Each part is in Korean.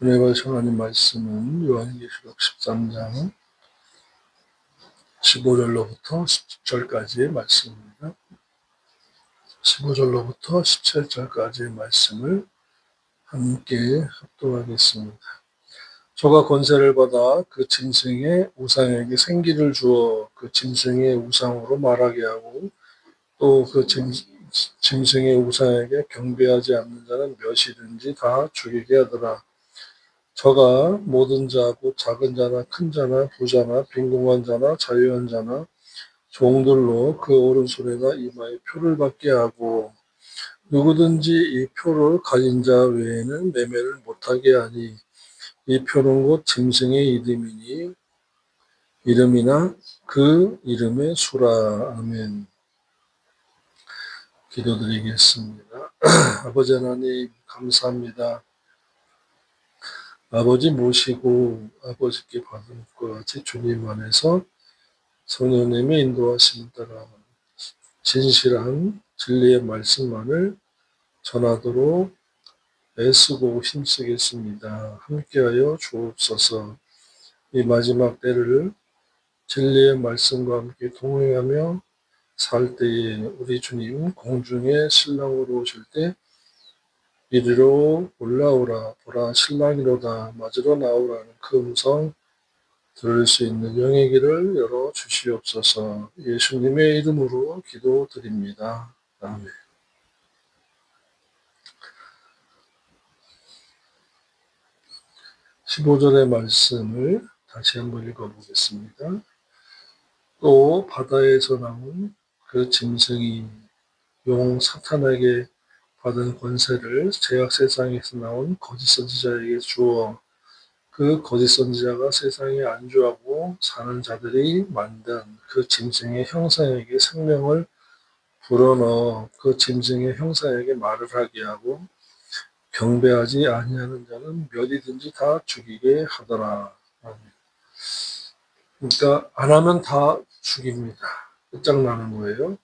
은혜 받으신 하나님 말씀은 요한계시록 13장 15절로부터 17절까지의 말씀입니다. 15절로부터 17절까지의 말씀을 함께 합독하겠습니다. 저가 권세를 받아 그 짐승의 우상에게 생기를 주어 그 짐승의 우상으로 말하게 하고 또 그 짐승의 우상에게 경배하지 않는 자는 몇이든지 다 죽이게 하더라. 저가 모든 자, 곧 작은 자나 큰 자나 부자나 빈궁한 자나 자유한 자나 종들로 그 오른손에나 이마에 표를 받게 하고 누구든지 이 표를 가진 자 외에는 매매를 못하게 하니 이 표는 곧 짐승의 이름이니 이름이나 그 이름의 수라. 아멘. 기도드리겠습니다. 아버지 하나님 감사합니다. 아버지 모시고 아버지께 받은 것 같이 주님 안에서 성령님의 인도하심 따라 진실한 진리의 말씀만을 전하도록 애쓰고 힘쓰겠습니다. 함께하여 주옵소서. 이 마지막 때를 진리의 말씀과 함께 동행하며 살 때에 우리 주님 공중에 신랑으로 오실 때 이리로 올라오라 보라 신랑이로다 맞으러 나오라는 그 음성 들을 수 있는 영의 길을 열어 주시옵소서. 예수님의 이름으로 기도드립니다. 아멘. 15절의 말씀을 다시 한번 읽어보겠습니다. 또 바다에서 나온 그 짐승이 용 사탄에게 받은 권세를 죄악 세상에서 나온 거짓 선지자에게 주어 그 거짓 선지자가 세상에 안주하고 사는 자들이 만든 그 짐승의 형상에게 생명을 불어넣어 그 짐승의 형상에게 말을 하게 하고 경배하지 아니하는 자는 몇이든지 다 죽이게 하더라. 그러니까 안 하면 다 죽입니다. 끝장나는 거예요.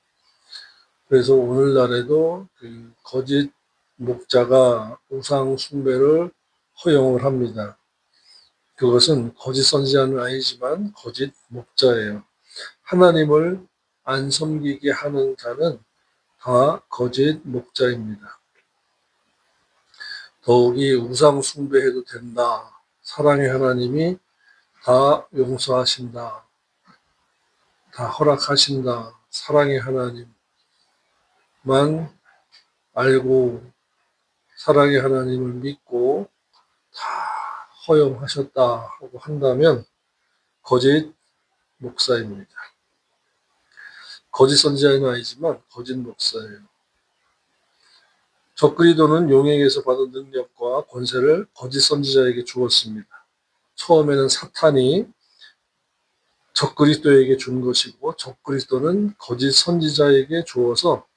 그래서 오늘날에도 그 거짓 목자가 우상 숭배를 허용을 합니다. 그것은 거짓 선지자는 아니지만 거짓 목자예요. 하나님을 안 섬기게 하는 자는 다 거짓 목자입니다. 더욱이 우상 숭배해도 된다. 사랑의 하나님이 다 용서하신다. 다 허락하신다. 사랑의 하나님만 알고 사랑의 하나님을 믿고 다 허용하셨다고 한다면 거짓 목사입니다. 거짓 선지자는 아니지만 거짓 목사예요. 적그리스도는 용에게서 받은 능력과 권세를 거짓 선지자에게 주었습니다. 처음에는 사탄이 적그리스도에게 준 것이고 적그리스도는 거짓 선지자에게 주어서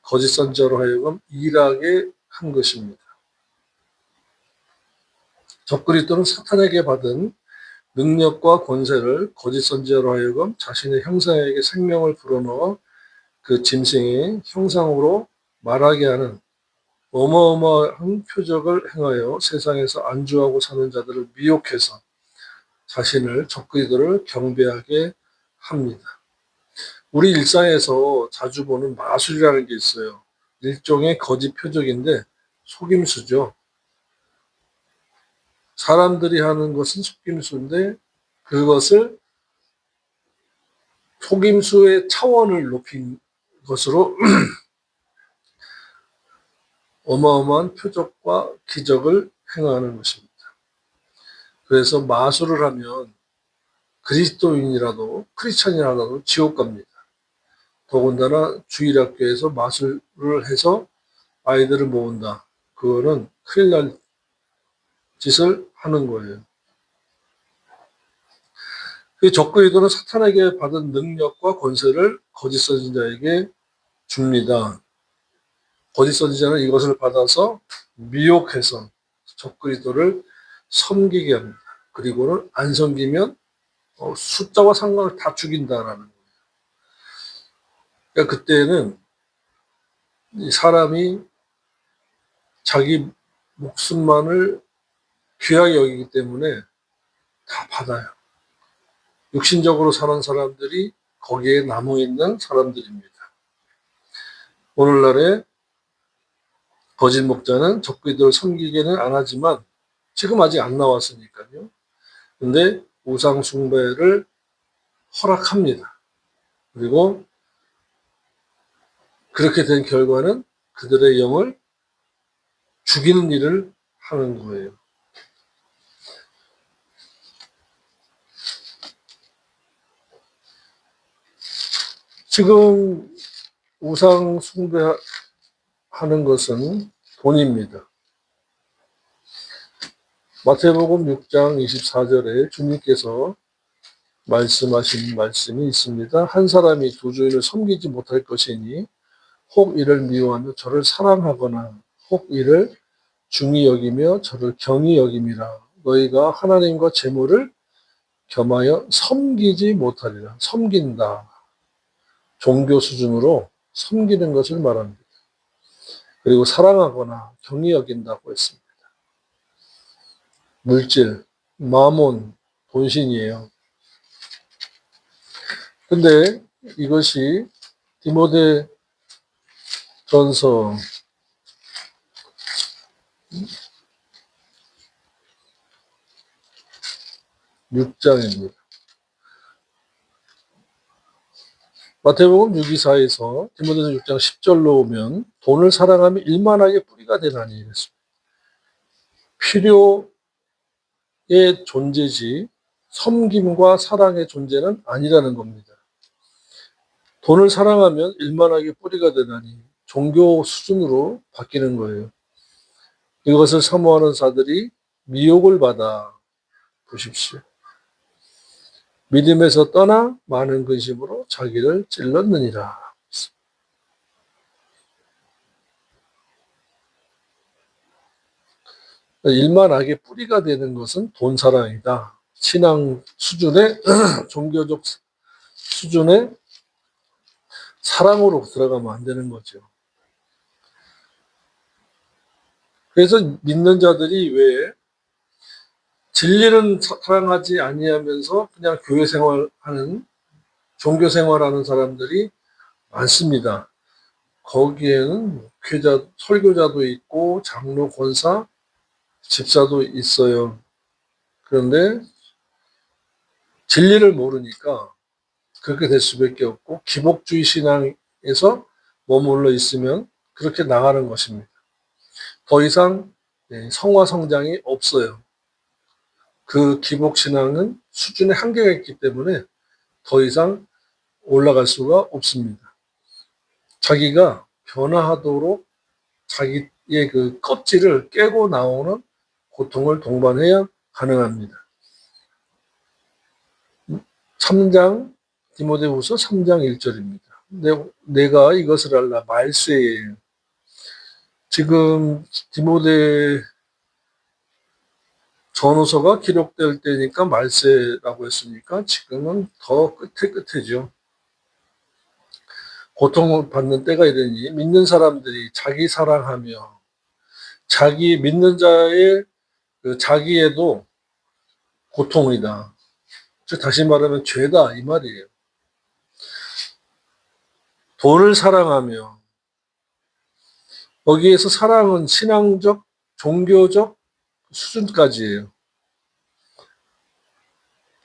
거짓 선지자로 하여금 일하게 한 것입니다. 적그리스도는 사탄에게 받은 능력과 권세를 거짓 선지자로 하여금 자신의 형상에게 생명을 불어넣어 그 짐승의 형상으로 말하게 하는 어마어마한 표적을 행하여 세상에서 안주하고 사는 자들을 미혹해서 자신을 적그리스도를 경배하게 합니다. 우리 일상에서 자주 보는 마술이라는 게 있어요. 일종의 거짓 표적인데 속임수죠. 사람들이 하는 것은 속임수인데 그것을 속임수의 차원을 높인 것으로 어마어마한 표적과 기적을 행하는 것입니다. 그래서 마술을 하면 그리스도인이라도 크리스찬이라도 지옥 갑니다. 더군다나 주일학교에서 마술을 해서 아이들을 모은다. 그거는 큰일 날 짓을 하는 거예요. 그 적그리스도는 사탄에게 받은 능력과 권세를 거짓 선지자에게 줍니다. 거짓 선지자는 이것을 받아서 미혹해서 적그리스도를 섬기게 합니다. 그리고는 안 섬기면 숫자와 상관을 다 죽인다라는 거예요. 그러니까 그때는 이 사람이 자기 목숨만을 귀하게 여기기 때문에 다 받아요. 육신적으로 사는 사람들이 거기에 남아 있는 사람들입니다. 오늘날에 거짓 목자는 적그리스도를 섬기기는 안 하지만 지금 아직 안 나왔으니까요. 근데 우상 숭배를 허락합니다. 그리고 그렇게 된 결과는 그들의 영을 죽이는 일을 하는 거예요. 지금 우상 숭배하는 것은 돈입니다. 마태복음 6장 24절에 주님께서 말씀하신 말씀이 있습니다. 한 사람이 두 주인을 섬기지 못할 것이니 혹 이를 미워하며 저를 사랑하거나 혹 이를 중히 여기며 저를 경히 여김이라. 너희가 하나님과 재물을 겸하여 섬기지 못하리라. 섬긴다. 종교 수준으로 섬기는 것을 말합니다. 그리고 사랑하거나 경히 여긴다고 했습니다. 물질, 마몬, 본신이에요. 근데 이것이 디모데 전서 6장입니다. 마태복음 624에서 디모데서 6장 10절로 오면 돈을 사랑하며 일만하게 뿌리가 되나니 이랬습니다. 필요의 존재지 섬김과 사랑의 존재는 아니라는 겁니다. 돈을 사랑하면 일만하게 뿌리가 되나니 종교 수준으로 바뀌는 거예요. 이것을 사모하는 자들이 미혹을 받아 보십시오. 믿음에서 떠나 많은 근심으로 자기를 찔렀느니라. 일만하게 뿌리가 되는 것은 돈 사랑이다. 신앙 수준의 종교적 수준의 사랑으로 들어가면 안 되는 거죠. 그래서 믿는 자들이 왜 진리는 사랑하지 아니하면서 그냥 교회 생활하는 종교 생활하는 사람들이 많습니다. 거기에는 목회자, 설교자도 있고 장로, 권사, 집사도 있어요. 그런데 진리를 모르니까 그렇게 될 수밖에 없고 기복주의 신앙에서 머물러 있으면 그렇게 나가는 것입니다. 더 이상 성화 성장이 없어요. 그 기복 신앙은 수준에 한계가 있기 때문에 더 이상 올라갈 수가 없습니다. 자기가 변화하도록 자기의 그 껍질을 깨고 나오는 고통을 동반해야 가능합니다. 3장 디모데후서 3장 1절입니다. 내가 이것을 알라 말세에 지금 디모데 전후서가 기록될 때니까 말세라고 했으니까 지금은 더 끝에죠. 고통을 받는 때가 이르니 믿는 사람들이 자기 사랑하며 자기 믿는 자의 그 자기에도 고통이다. 즉 다시 말하면 죄다 이 말이에요. 돈을 사랑하며 여기에서 사랑은 신앙적, 종교적 수준까지예요.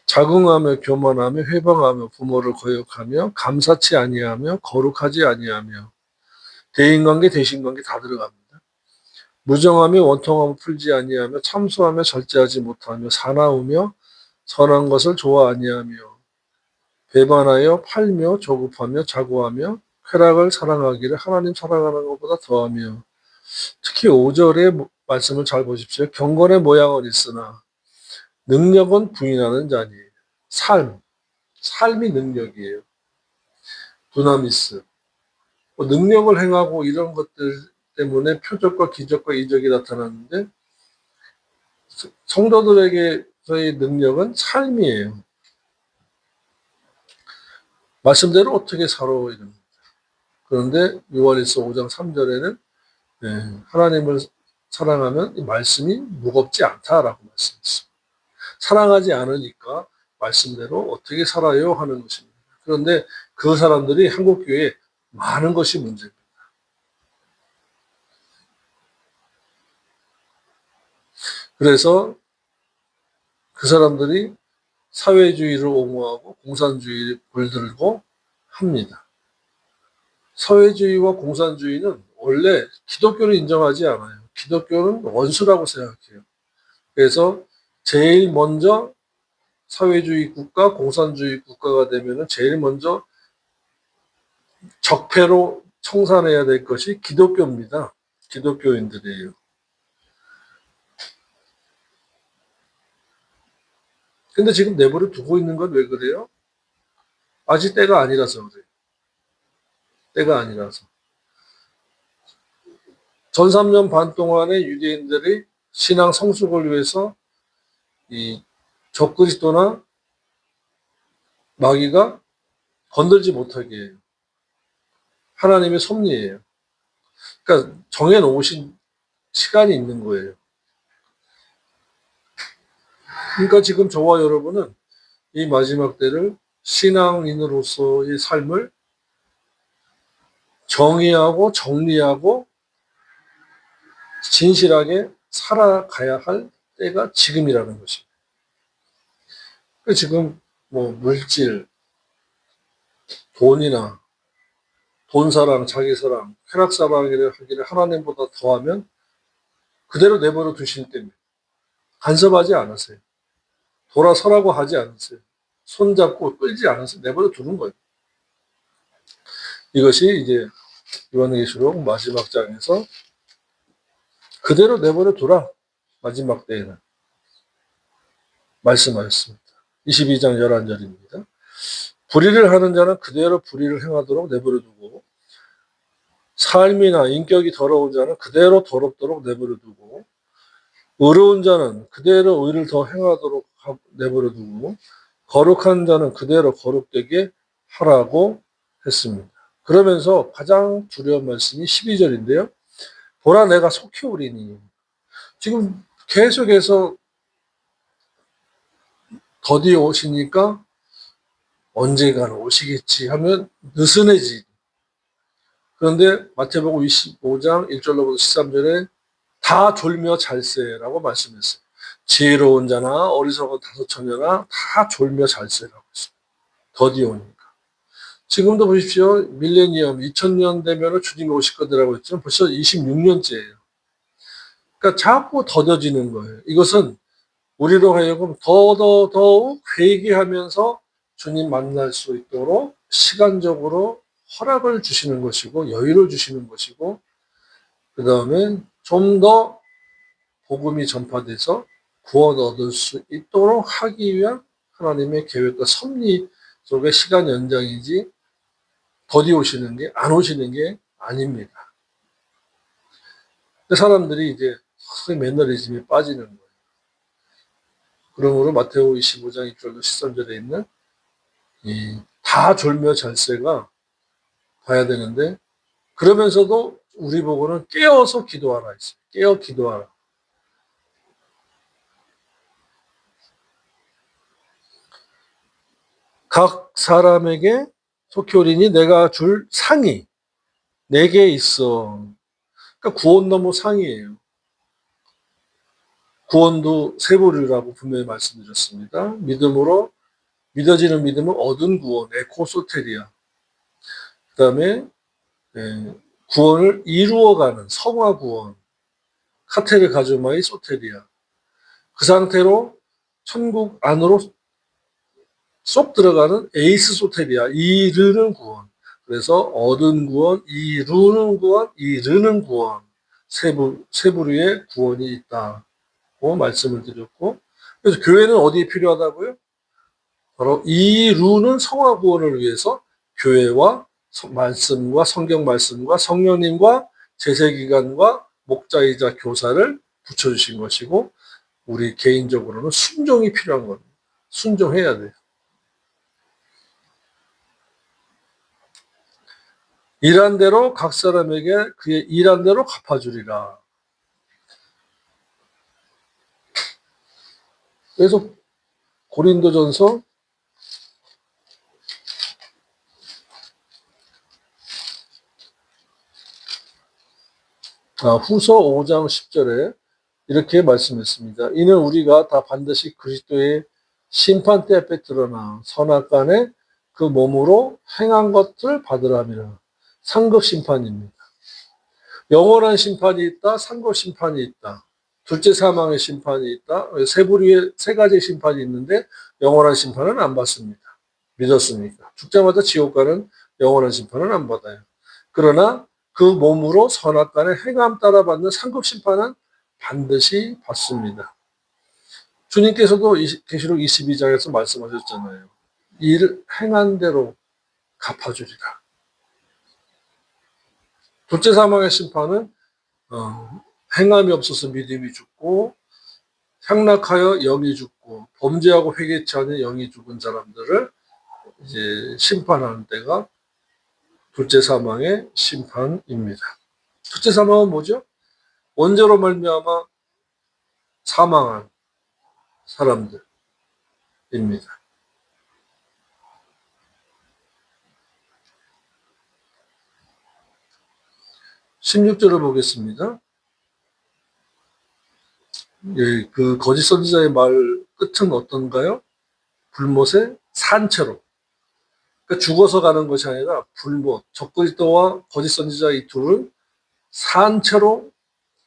자긍하며 교만하며 회방하며 부모를 거역하며 감사치 아니하며 거룩하지 아니하며 대인관계 대신관계 다 들어갑니다. 무정하며 원통하며 풀지 아니하며 참소하며 절제하지 못하며 사나우며 선한 것을 좋아 아니하며 배반하여 팔며 조급하며 자고하며 쾌락을 사랑하기를 하나님 사랑하는 것보다 더하며 특히 5절의 말씀을 잘 보십시오. 경건의 모양은 있으나 능력은 부인하는 자니 삶이 능력이에요. 두나미스 능력을 행하고 이런 것들 때문에 표적과 기적과 이적이 나타나는데 성도들에게의 능력은 삶이에요. 말씀대로 어떻게 살아 이런. 그런데 요한일서 5장 3절에는 하나님을 사랑하면 이 말씀이 무겁지 않다라고 말씀했습니다. 사랑하지 않으니까 말씀대로 어떻게 살아요 하는 것입니다. 그런데 그 사람들이 한국교회에 많은 것이 문제입니다. 그래서 그 사람들이 사회주의를 옹호하고 공산주의를 불들고 합니다. 사회주의와 공산주의는 원래 기독교를 인정하지 않아요. 기독교는 원수라고 생각해요. 그래서 제일 먼저 사회주의 국가, 공산주의 국가가 되면 제일 먼저 적폐로 청산해야 될 것이 기독교입니다. 기독교인들이에요. 근데 지금 내버려 두고 있는 건 왜 그래요? 아직 때가 아니라서 그래요. 때가 아니라서. 전 3년 반 동안에 유대인들이 신앙 성숙을 위해서 이 적그리스도나 마귀가 건들지 못하게 해요. 하나님의 섭리예요. 그러니까 정해놓으신 시간이 있는 거예요. 그러니까 지금 저와 여러분은 이 마지막 때를 신앙인으로서의 삶을 정의하고 정리하고 진실하게 살아가야 할 때가 지금이라는 것입니다. 지금 뭐 물질, 돈이나 돈사랑, 자기사랑, 쾌락사랑이라 하기를 하나님보다 더하면 그대로 내버려 두실 때입니다. 간섭하지 않으세요. 돌아서라고 하지 않으세요. 손잡고 끌지 않으세요. 내버려 두는 거예요. 이것이 이제 요한계시록 마지막 장에서 그대로 내버려 두라. 마지막 때에는 말씀하셨습니다. 22장 11절입니다. 불의를 하는 자는 그대로 불의를 행하도록 내버려 두고 삶이나 인격이 더러운 자는 그대로 더럽도록 내버려 두고 의로운 자는 그대로 의를 더 행하도록 내버려 두고 거룩한 자는 그대로 거룩되게 하라고 했습니다. 그러면서 가장 두려운 말씀이 12절인데요. 보라 내가 속히 오리니. 지금 계속해서 더디 오시니까 언젠가는 오시겠지 하면 느슨해지. 그런데 마태복음 25장 1절로부터 13절에 다 졸며 잘세라고 말씀했어요. 지혜로운 자나 어리석은 다소처녀나 다 졸며 잘세라고 했어요. 더디 오니까. 지금도 보십시오. 밀레니엄 2000년 되면 주님이 오실 거라고 했지만 벌써 26년째예요. 그러니까 자꾸 더뎌지는 거예요. 이것은 우리로 하여금 더욱 회개하면서 주님 만날 수 있도록 시간적으로 허락을 주시는 것이고 여유를 주시는 것이고 그 다음에 좀 더 복음이 전파돼서 구원 얻을 수 있도록 하기 위한 하나님의 계획과 섭리 속의 시간 연장이지 더디 오시는 게 안 오시는 게 아닙니다. 사람들이 이제 서서히 매너리즘에 빠지는 거예요. 그러므로 마태복음 25장 1절로 13절에 있는 다 졸며 잘세가 봐야 되는데 그러면서도 우리 보고는 깨어서 기도하라 했어요. 깨어 기도하라. 각 사람에게 속히 오리니 내가 줄 상이 내게 있어. 그러니까 구원 너무 상이에요. 구원도 세 부류라고 분명히 말씀드렸습니다. 믿음으로 믿어지는 믿음은 얻은 구원, 에코소테리아. 그 다음에 구원을 이루어가는 성화 구원, 카테르 가즈마이 소테리아. 그 상태로 천국 안으로 쏙 들어가는 에이스 소테리아, 이르는 구원. 그래서 얻은 구원, 이루는 구원, 이르는 구원. 세 부류의 구원이 있다고 말씀을 드렸고, 그래서 교회는 어디에 필요하다고요? 바로 이루는 성화 구원을 위해서 교회와 말씀과 성경 말씀과 성령님과 제세기관과 목자이자 교사를 붙여주신 것이고 우리 개인적으로는 순종이 필요한 겁니다. 순종해야 돼요. 일한 대로 각 사람에게 그의 일한 대로 갚아주리라. 그래서 고린도전서 후서 5장 10절에 이렇게 말씀했습니다. 이는 우리가 다 반드시 그리스도의 심판대 앞에 드러나 선악간에 그 몸으로 행한 것을 받으라 함이라. 상급 심판입니다. 영원한 심판이 있다, 상급 심판이 있다. 둘째 사망의 심판이 있다. 세 부류의 세 가지 심판이 있는데 영원한 심판은 안 받습니다. 믿었으니까. 죽자마자 지옥 가는 영원한 심판은 안 받아요. 그러나 그 몸으로 선악간의 행함 따라 받는 상급 심판은 반드시 받습니다. 주님께서도 계시록 22장에서 말씀하셨잖아요. 일 행한 대로 갚아주리라. 둘째 사망의 심판은 행함이 없어서 믿음이 죽고 향락하여 영이 죽고 범죄하고 회개치 않은 영이 죽은 사람들을 이제 심판하는 때가 둘째 사망의 심판입니다. 둘째 사망은 뭐죠? 원죄로 말미암아 사망한 사람들입니다. 16절을 보겠습니다. 예, 그 거짓 선지자의 말 끝은 어떤가요? 불못의 산채로. 그러니까 죽어서 가는 것이 아니라 불못, 적그리스도와 거짓 선지자 이 둘은 산채로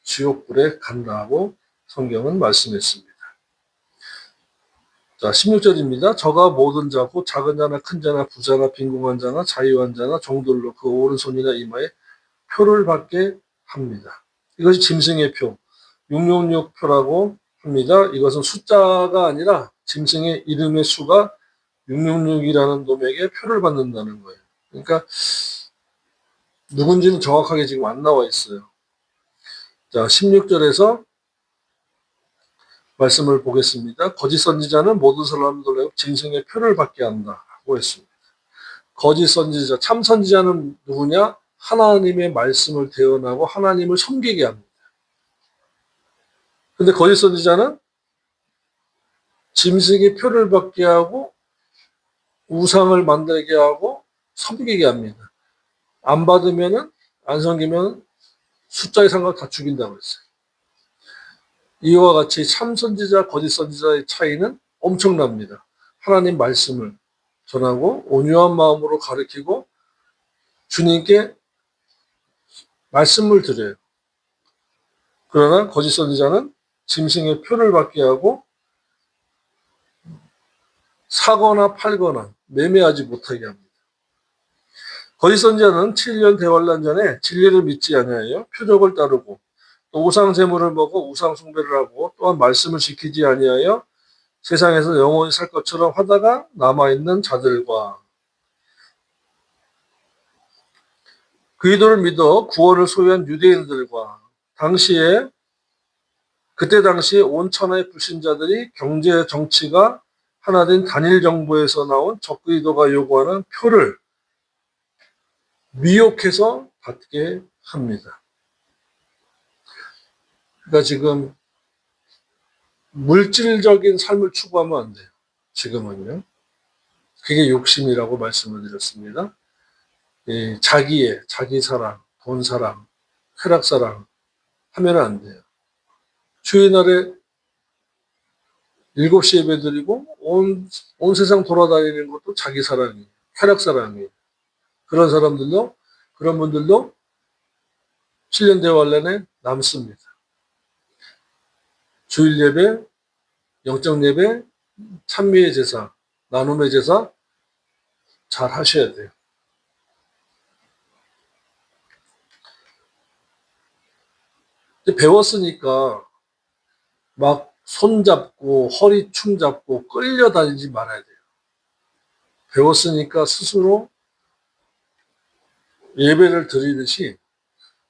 지옥불에 간다고 성경은 말씀했습니다. 자, 16절입니다. 저가 모든 자고 작은 자나 큰 자나 부자나 빈궁한 자나 자유한 자나 종들로 그 오른손이나 이마에 표를 받게 합니다. 이것이 짐승의 표, 666표라고 합니다. 이것은 숫자가 아니라 짐승의 이름의 수가 666이라는 놈에게 표를 받는다는 거예요. 그러니까 누군지는 정확하게 지금 안 나와 있어요. 자, 16절에서 말씀을 보겠습니다. 거짓 선지자는 모든 사람들로 짐승의 표를 받게 한다고 했습니다. 거짓 선지자, 참 선지자는 누구냐? 하나님의 말씀을 대언하고 하나님을 섬기게 합니다. 근데 거짓 선지자는 짐승의 표를 받게 하고 우상을 만들게 하고 섬기게 합니다. 안 받으면은, 안 섬기면 숫자의 상관 다 죽인다고 했어요. 이와 같이 참 선지자, 거짓 선지자의 차이는 엄청납니다. 하나님 말씀을 전하고 온유한 마음으로 가르치고 주님께 말씀을 드려요. 그러나 거짓 선지자는 짐승의 표를 받게 하고 사거나 팔거나 매매하지 못하게 합니다. 거짓 선지자는 7년 대환란 전에 진리를 믿지 아니하여 표적을 따르고 또 우상 제물을 먹어 우상 숭배를 하고 또한 말씀을 지키지 아니하여 세상에서 영원히 살 것처럼 하다가 남아있는 자들과 그리스도를 믿어 구원을 소유한 유대인들과 그때 당시에 온 천하의 불신자들이 경제 정치가 하나 된 단일 정부에서 나온 적그리스도가 요구하는 표를 미혹해서 받게 합니다. 그러니까 지금 물질적인 삶을 추구하면 안 돼요. 지금은요. 그게 욕심이라고 말씀을 드렸습니다. 자기 사랑, 돈 사랑, 쾌락 사랑 하면 안 돼요. 주일날에 7시 예배 드리고 온 세상 돌아다니는 것도 자기 사랑이에요. 쾌락 사랑이에요. 그런 분들도 7년 대환란에 남습니다. 주일 예배, 영적 예배, 찬미의 제사, 나눔의 제사 잘 하셔야 돼요. 배웠으니까 막 손잡고 허리 춤잡고 끌려다니지 말아야 돼요. 배웠으니까 스스로 예배를 드리듯이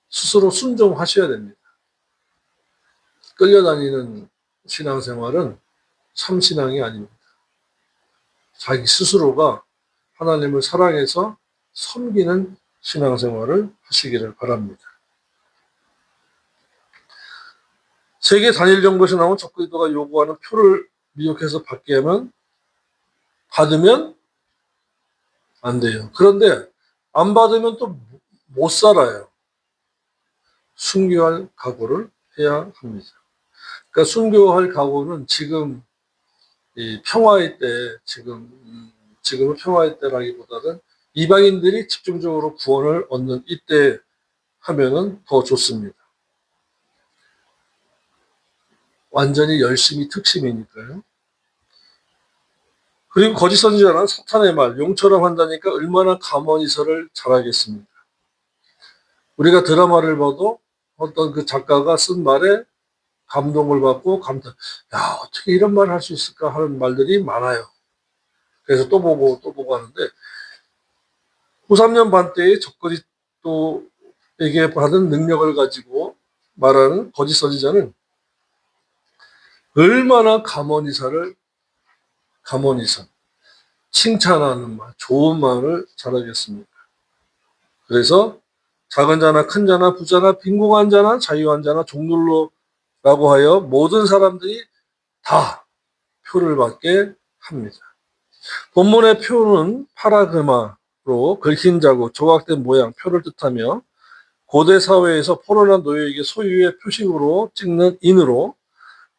스스로 순종하셔야 됩니다. 끌려다니는 신앙생활은 참신앙이 아닙니다. 자기 스스로가 하나님을 사랑해서 섬기는 신앙생활을 하시기를 바랍니다. 세계 단일 정부에서 나온 적그리스도가 요구하는 표를 미혹해서 받게 하면 받으면 안 돼요. 그런데 안 받으면 또 못 살아요. 순교할 각오를 해야 합니다. 그러니까 순교할 각오는 지금 이 평화의 때, 지금은 평화의 때라기보다는 이방인들이 집중적으로 구원을 얻는 이때 하면은 더 좋습니다. 완전히 열심히 특심이니까요. 그리고 거짓 선지자는 사탄의 말, 용처럼 한다니까 얼마나 감언이설을 잘하겠습니까? 우리가 드라마를 봐도 어떤 그 작가가 쓴 말에 감동을 받고 야, 어떻게 이런 말을 할 수 있을까 하는 말들이 많아요. 그래서 또 보고 또 보고 하는데, 후 3년 반 때의 적그리스도에게 받은 능력을 가지고 말하는 거짓 선지자는 얼마나 감언이설, 칭찬하는 말, 좋은 말을 잘하겠습니까? 그래서 작은 자나 큰 자나 부자나 빈궁한 자나 자유한 자나 종룰로라고 하여 모든 사람들이 다 표를 받게 합니다. 본문의 표는 파라그마로 긁힌 자고 조각된 모양, 표를 뜻하며 고대 사회에서 포로나 노예에게 소유의 표식으로 찍는 인으로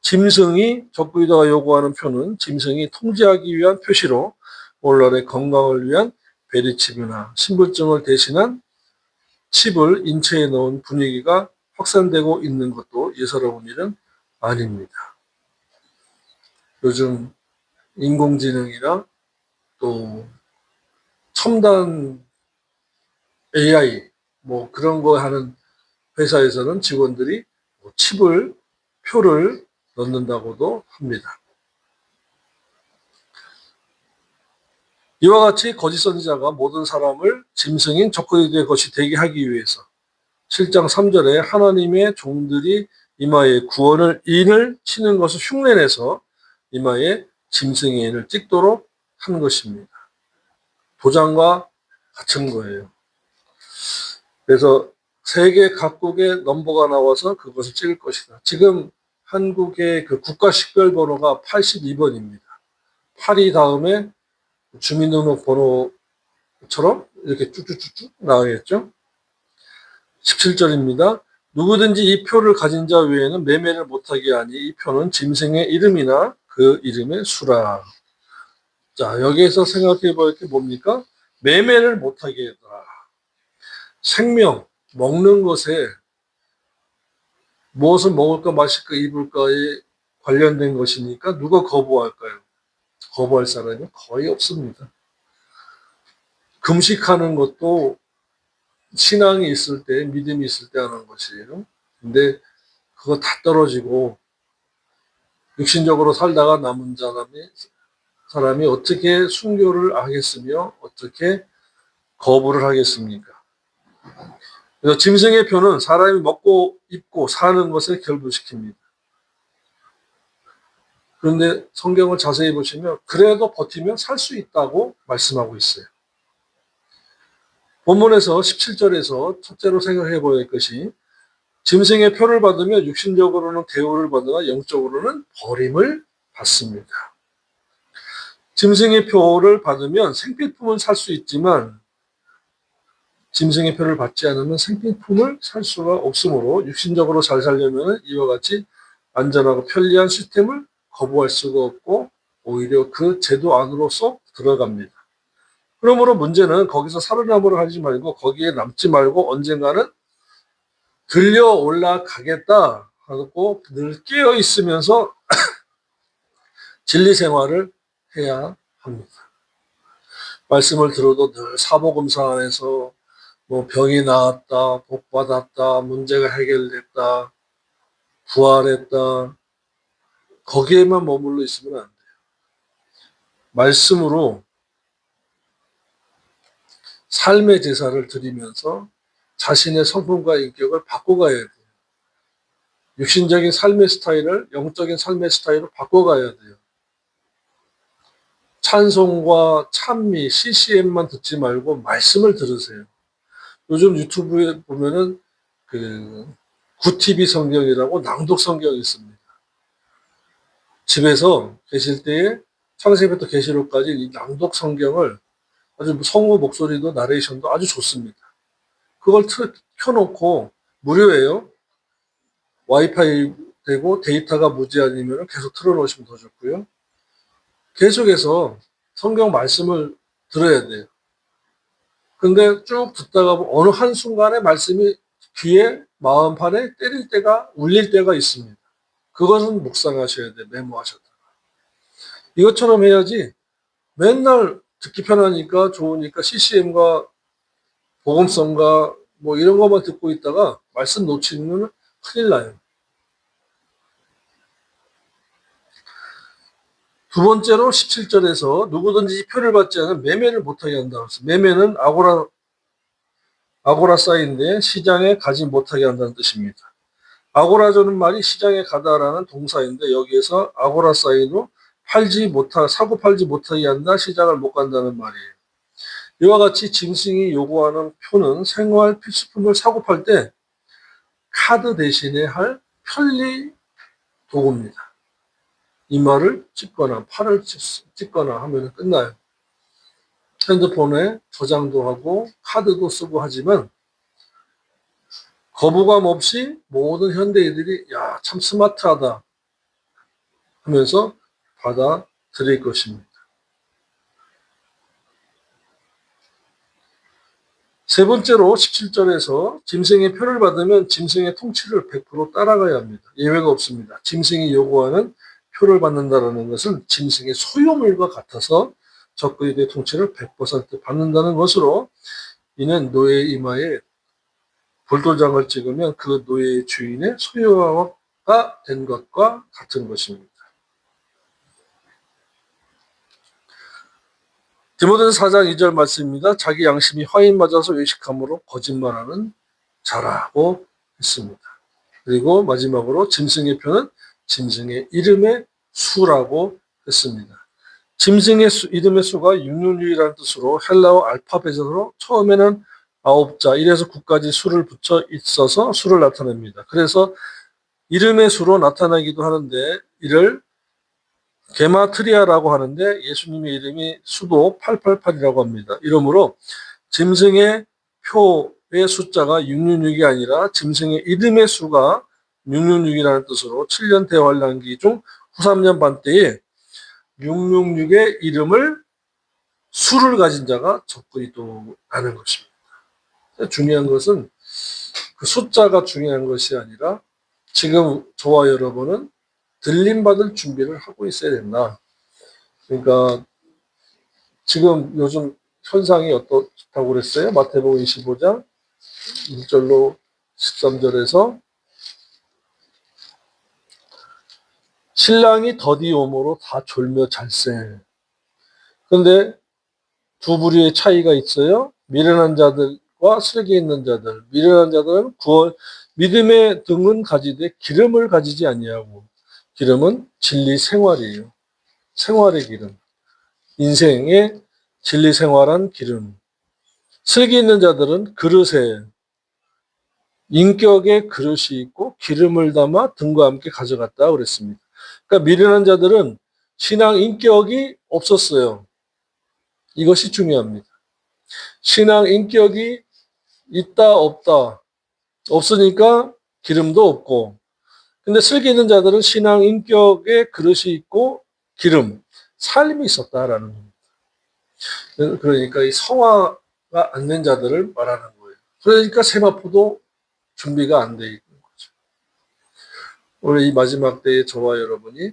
짐승이 적그리스도가 요구하는 표는 짐승이 통제하기 위한 표시로 오늘날의 건강을 위한 베리칩이나 신분증을 대신한 칩을 인체에 넣은 분위기가 확산되고 있는 것도 예사로운 일은 아닙니다. 요즘 인공지능이나 또 첨단 AI 뭐 그런 거 하는 회사에서는 직원들이 표를 넣는다고도 합니다. 이와 같이 거짓 선지자가 모든 사람을 짐승인 적그리스도의 것이 되게 하기 위해서 7장 3절에 하나님의 종들이 이마에 인을 치는 것을 흉내내서 이마에 짐승의 인을 찍도록 한 것입니다. 도장과 같은 거예요. 그래서 세계 각국의 넘버가 나와서 그것을 찍을 것이다. 지금 한국의 그 국가식별번호가 82번입니다. 8이 다음에 주민등록번호처럼 이렇게 쭉쭉쭉쭉 나가겠죠. 17절입니다. 누구든지 이 표를 가진 자 외에는 매매를 못하게 하니 이 표는 짐승의 이름이나 그 이름의 수라. 자, 여기에서 생각해 볼 게 뭡니까? 매매를 못하게 해라. 생명, 먹는 것에 무엇을 먹을까 마실까 입을까에 관련된 것이니까 누가 거부할까요? 거부할 사람이 거의 없습니다. 금식하는 것도 신앙이 있을 때, 믿음이 있을 때 하는 것이에요. 근데 그거 다 떨어지고 육신적으로 살다가 남은 사람이 어떻게 순교를 하겠으며 어떻게 거부를 하겠습니까? 그래서 짐승의 표는 사람이 먹고 입고 사는 것을 결부시킵니다. 그런데 성경을 자세히 보시면 그래도 버티면 살 수 있다고 말씀하고 있어요. 본문에서 17절에서 첫째로 생각해 볼 것이 짐승의 표를 받으면 육신적으로는 대우를 받으나 영적으로는 버림을 받습니다. 짐승의 표를 받으면 생필품은 살 수 있지만 짐승의 표를 받지 않으면 생필품을 살 수가 없으므로 육신적으로 잘 살려면 이와 같이 안전하고 편리한 시스템을 거부할 수가 없고 오히려 그 제도 안으로 쏙 들어갑니다. 그러므로 문제는 거기서 살아남으려 하지 말고 거기에 남지 말고 언젠가는 들려 올라가겠다 하고 늘 깨어 있으면서 진리 생활을 해야 합니다. 말씀을 들어도 늘 사복음서 안에서 뭐 병이 나았다, 복 받았다, 문제가 해결됐다, 부활했다, 거기에만 머물러 있으면 안 돼요. 말씀으로 삶의 제사를 드리면서 자신의 성품과 인격을 바꿔가야 돼요. 육신적인 삶의 스타일을 영적인 삶의 스타일로 바꿔가야 돼요. 찬송과 찬미, CCM만 듣지 말고 말씀을 들으세요. 요즘 유튜브에 보면은 그 구티비 성경이라고 낭독 성경이 있습니다. 집에서 계실 때에 창세기부터 계시록까지 이 낭독 성경을 아주 성우 목소리도 나레이션도 아주 좋습니다. 그걸 켜놓고 무료예요. 와이파이 되고 데이터가 무제한이면 계속 틀어놓으시면 더 좋고요. 계속해서 성경 말씀을 들어야 돼요. 근데 쭉 듣다가 어느 한순간에 말씀이 귀에 마음판에 때릴 때가 울릴 때가 있습니다. 그것은 묵상하셔야 돼요. 메모하셨다가. 이것처럼 해야지 맨날 듣기 편하니까 좋으니까 CCM과 복음성가 뭐 이런 것만 듣고 있다가 말씀 놓치면 큰일 나요. 두 번째로 17절에서 누구든지 표를 받지 않으면 매매를 못하게 한다고 했어요. 매매는 아고라 사인데 시장에 가지 못하게 한다는 뜻입니다. 아고라저는 말이 시장에 가다라는 동사인데 여기에서 아고라 사인으로 사고 팔지 못하게 한다, 시장을 못 간다는 말이에요. 이와 같이 짐승이 요구하는 표는 생활 필수품을 사고 팔 때 카드 대신에 할 편리 도구입니다. 이마를 찍거나 팔을 찍거나 하면 끝나요. 핸드폰에 저장도 하고 카드도 쓰고 하지만 거부감 없이 모든 현대인들이 야, 참 스마트하다 하면서 받아들일 것입니다. 세 번째로 17절에서 짐승의 표를 받으면 짐승의 통치를 100% 따라가야 합니다. 예외가 없습니다. 짐승이 요구하는 표를 받는다는 것은 짐승의 소유물과 같아서 적그리스도의 통치를 100% 받는다는 것으로 이는 노예 이마에 볼도장을 찍으면 그 노예의 주인의 소유가 된 것과 같은 것입니다. 디모데서 4장 2절 말씀입니다. 자기 양심이 화인 맞아서 외식함으로 거짓말하는 자라고 했습니다. 그리고 마지막으로 짐승의 표는 짐승의 이름의 수라고 했습니다. 짐승의 이름의 수가 666이라는 뜻으로 헬라어 알파벳으로 처음에는 9자 1에서 9까지 수를 붙여 있어서 수를 나타냅니다. 그래서 이름의 수로 나타나기도 하는데 이를 게마트리아라고 하는데 예수님의 이름이 수도 888이라고 합니다. 이러므로 짐승의 표의 숫자가 666이 아니라 짐승의 이름의 수가 666이라는 뜻으로 7년 대환란기 중 후 3년 반 때에 666의 이름을 수를 가진 자가 적그리스도라는 것입니다. 중요한 것은 그 숫자가 중요한 것이 아니라 지금 저와 여러분은 들림받을 준비를 하고 있어야 된다. 그러니까 지금 요즘 현상이 어떻다고 그랬어요? 마태복음 25장 1절로 13절에서 신랑이 더디 오므로 다 졸며 잘세. 그런데 두 부류의 차이가 있어요. 미련한 자들과 슬기 있는 자들. 미련한 자들은 믿음의 등은 가지되 기름을 가지지 아니하고 기름은 진리 생활이에요. 생활의 기름. 인생의 진리 생활한 기름. 슬기 있는 자들은 그릇에 인격의 그릇이 있고 기름을 담아 등과 함께 가져갔다 그랬습니다. 그러니까 미련한 자들은 신앙 인격이 없었어요. 이것이 중요합니다. 신앙 인격이 있다 없다. 없으니까 기름도 없고. 근데 슬기 있는 자들은 신앙 인격의 그릇이 있고 기름, 삶이 있었다라는 겁니다. 그러니까 이 성화가 안 된 자들을 말하는 거예요. 그러니까 세마포도 준비가 안 돼 있는 거죠. 오늘 이 마지막 때에 저와 여러분이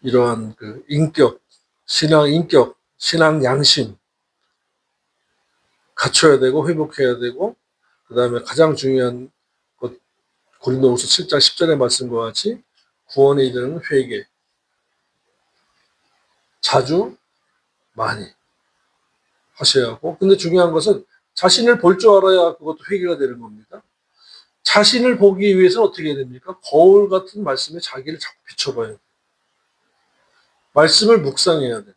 이러한 그 인격, 신앙 양심 갖춰야 되고 회복해야 되고 그 다음에 가장 중요한 것 고린도후서 7장 10절의 말씀과 같이 구원에 이르는 회개 자주 많이 하셔야 하고 근데 중요한 것은 자신을 볼 줄 알아야 그것도 회개가 되는 겁니다. 자신을 보기 위해서는 어떻게 해야 됩니까? 거울 같은 말씀에 자기를 자꾸 비춰봐야 돼요. 말씀을 묵상해야 돼요.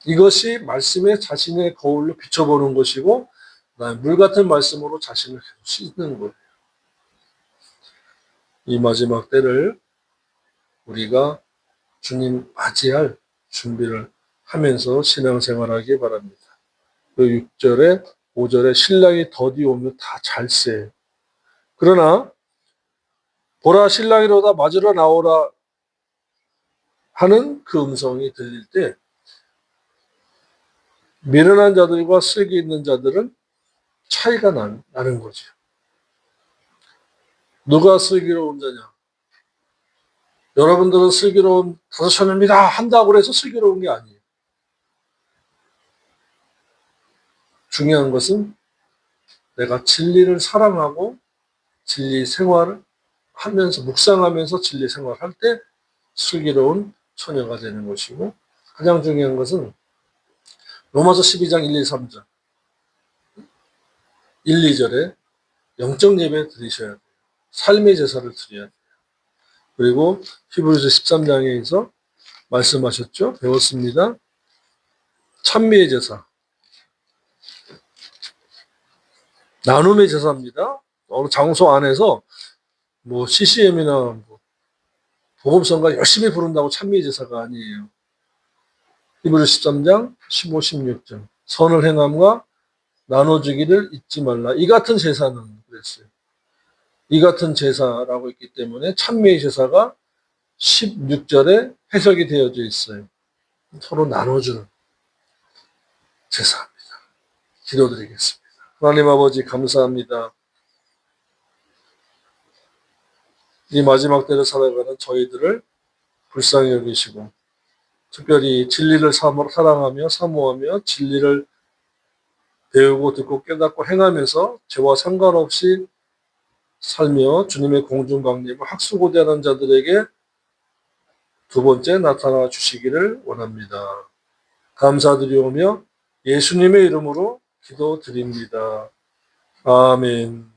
이것이 말씀에 자신의 거울로 비춰보는 것이고 물 같은 말씀으로 자신을 계속 씻는 거예요. 이 마지막 때를 우리가 주님 맞이할 준비를 하면서 신앙생활하기 바랍니다. 그 6절에 5절에 신랑이 더디 오면 다 잘세. 그러나 보라 신랑이로다 맞으러 나오라 하는 그 음성이 들릴 때 미련한 자들과 슬기 있는 자들은 차이가 나는 거죠. 누가 슬기로운 자냐? 여러분들은 슬기로운 다섯 처녀입니다 한다고 해서 슬기로운 게 아니에요. 중요한 것은 내가 진리를 사랑하고 진리 생활을 하면서 묵상하면서 진리 생활할 때 슬기로운 처녀가 되는 것이고, 가장 중요한 것은 로마서 12장 1, 2, 3절 1, 2절에 영적 예배 드리셔야 돼요. 삶의 제사를 드려야 돼요. 그리고 히브리서 13장에서 말씀하셨죠. 배웠습니다. 찬미의 제사, 나눔의 제사입니다. 어느 장소 안에서 뭐 CCM이나 뭐 복음성가 열심히 부른다고 찬미의 제사가 아니에요. 히브리서 13장 15, 16절 선을 행함과 나눠주기를 잊지 말라. 이 같은 제사는 그랬어요. 이 같은 제사라고 했기 때문에 찬미의 제사가 16절에 해석이 되어져 있어요. 서로 나눠주는 제사입니다. 기도드리겠습니다. 하나님 아버지 감사합니다. 이 마지막 때를 살아가는 저희들을 불쌍히 여기시고 특별히 진리를 사랑하며 사모하며 진리를 배우고 듣고 깨닫고 행하면서 죄와 상관없이 살며 주님의 공중강림을 학수고대하는 자들에게 두 번째 나타나 주시기를 원합니다. 감사드리오며 예수님의 이름으로 기도드립니다. 아멘.